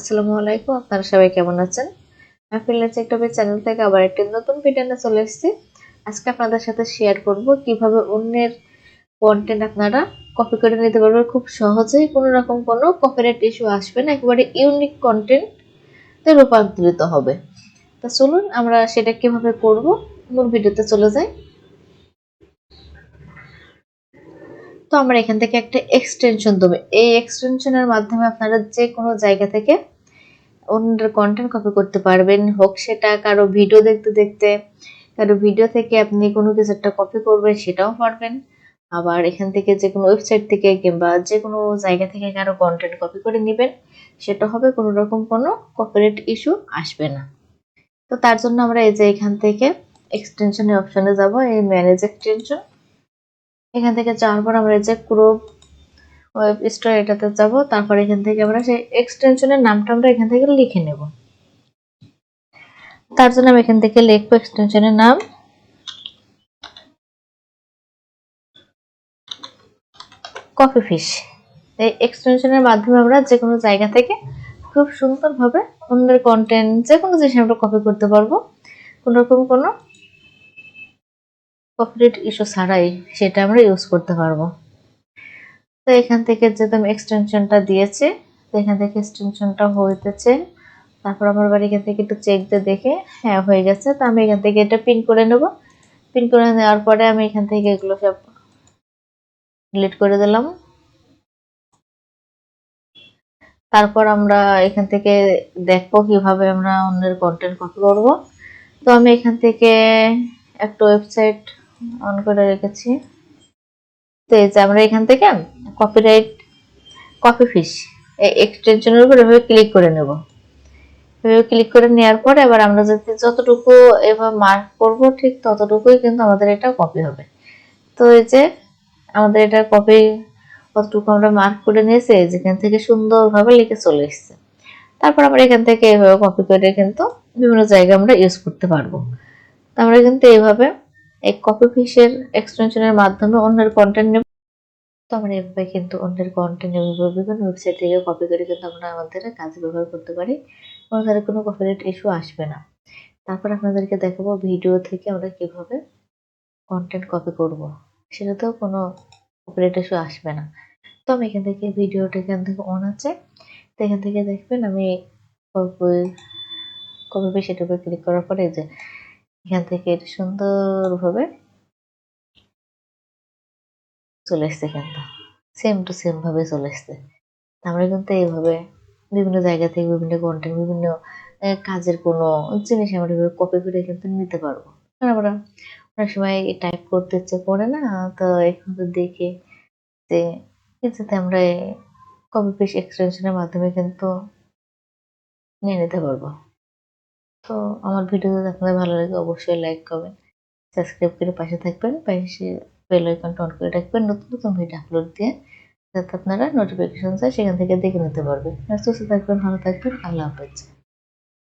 আসসালামু আলাইকুম। আপনারা সবাই কেমন আছেন? আমি ফ্রিল্যান্স টেকটপের চ্যানেল থেকে আবার একটি নতুন ভিডিও নিয়ে চলে এসেছি। আজকে আপনাদের সাথে শেয়ার করব কিভাবে অন্যের কন্টেন্ট আপনারা কপি করে নিতে পারবেন খুব সহজেই, কোনো রকম কোনো কপিরাইট ইস্যু আসবে না, একেবারে ইউনিক কন্টেন্টে রূপান্তরিত হবে। তো চলুন আমরা সেটা কিভাবে করব মূল ভিডিওতে চলে যাই। তো আমরা এখান থেকে একটা এক্সটেনশন দেবো। এই এক্সটেনশনের মাধ্যমে আপনারা যে কোনো জায়গা থেকে অন্যের কন্টেন্ট কপি করতে পারবেন, হোক সেটা কারো ভিডিও দেখতে দেখতে, কারো ভিডিও থেকে আপনি কোনো কিছু একটা কপি করবেন সেটাও পারবেন। আবার এখান থেকে যে কোনো ওয়েবসাইট থেকে কিংবা যে কোনো জায়গা থেকে কারো কন্টেন্ট কপি করে নেবেন, সেটা হবে কোনো রকম কোনো কপিরাইট ইস্যু আসবে না। তো তার জন্য আমরা এই যে এখান থেকে এক্সটেনশনের অপশনে যাব, এই ম্যানেজ এক্সটেনশন। এখান থেকে যাওয়ার পর আমরা এই যে ক্রপ ওয়েব স্টোর এটাতে যাব। তারপর এখান থেকে আমরা সেই এক্সটেনশনের নামটা আমরা এখান থেকে লিখে নেব। তার জন্য আমি এখান থেকে লিখবো এক্সটেনশনের নাম কপি ফিশ। এই এক্সটেনশনের মাধ্যমে আমরা যে কোনো জায়গা থেকে খুব সুন্দরভাবে অন্যের কন্টেন্ট যে কোনো জিনিস আমরা কপি করতে পারবো, কোনো রকম কোনো কপিরাইট ইস্যু ছাড়াই সেটা আমরা ইউজ করতে পারবো। তো এখান থেকে যেহেতু আমি এক্সটেনশনটা দিয়েছি, তো এখান থেকে এক্সটেনশনটা হইতেছে। তারপর আমার বাড়ি এখান থেকে একটু চেক দিয়ে দেখে হ্যাঁ হয়ে গেছে। তো আমি এখান থেকে এটা পিন করে নেব। পিন করে নেওয়ার পরে আমি এখান থেকে এগুলো সব ডিলিট করে দিলাম। তারপর আমরা এখান থেকে দেখবো কিভাবে আমরা অন্যের কন্টেন্ট কপি করব। তো আমি এখান থেকে একটা ওয়েবসাইট অন করে রেখেছি। তো এই যে আমরা এখান থেকে কপিরাইট কপি ফিশ এই এক্সটেনশনের উপর এভাবে ক্লিক করে নেব। এভাবে ক্লিক করে নেওয়ার পরে এবার আমরা যদি যতটুকু এভাবে মার্ক করব ঠিক ততটুকুই কিন্তু আমাদের এটা কপি হবে। তো এই যে আমাদের এটা কপি কতটুকু আমরা মার্ক করে নিয়েছি, যেখান থেকে সুন্দরভাবে লিখে চলে এসেছে। তারপর আমরা এখান থেকে এইভাবে কপি করে কিন্তু বিভিন্ন জায়গায় আমরা ইউজ করতে পারবো। তো আমরা কিন্তু এইভাবে এই কপি ফিশের এক্সটেনশনের মাধ্যমে অন্যের কন্টেন্ট নেব। তো আমরা এভাবে কিন্তু অন্যের কন্টেন্ট বিভিন্ন ওয়েবসাইট থেকে কপি করে কিন্তু আমরা আমাদের কাজে ব্যবহার করতে পারি, আমাদের কোনো কপিরাইট ইস্যু আসবে না। তারপর আপনাদেরকে দেখাবো ভিডিও থেকে আমরা কিভাবে কন্টেন্ট কপি করব, সেটাতেও কোনো কপিরাইট ইস্যু আসবে না। তো আমি এখান থেকে ভিডিওটা এখান থেকে অন আছে। তো এখান থেকে দেখবেন আমি কপি পেস্ট এটার উপর ক্লিক করার পরে যে এখান থেকে সুন্দরভাবে চলে এসছে, কিন্তু সেম টু সেম ভাবে চলে এসছে। আমরা কিন্তু এইভাবে বিভিন্ন জায়গা থেকে বিভিন্ন কন্টেন্ট বিভিন্ন কাজের কোনো জিনিস আমরা এভাবে কপি করে কিন্তু নিতে পারবো। কারণ আমরা অনেক সময় টাইপ করতে ইচ্ছে করে না, তো এখন তো দেখে যে কিছুতে আমরা কপি পেস্ট এক্সটেনশনের মাধ্যমে কিন্তু নিয়ে নিতে পারবো। তো আমার ভিডিও যদি আপনাদের ভালো লাগে অবশ্যই লাইক করবেন, সাবস্ক্রাইব করে পাশে থাকবেন, পাশে বেল আইকনটা অন করে রাখবেন নতুন নতুন ভিডিও আপলোড দিয়ে, যাতে আপনারা নোটিফিকেশন চাই সেখান থেকে দেখে নিতে পারবেন। সুস্থ থাকবেন, ভালো থাকবেন, আল্লাহ হাফেজ।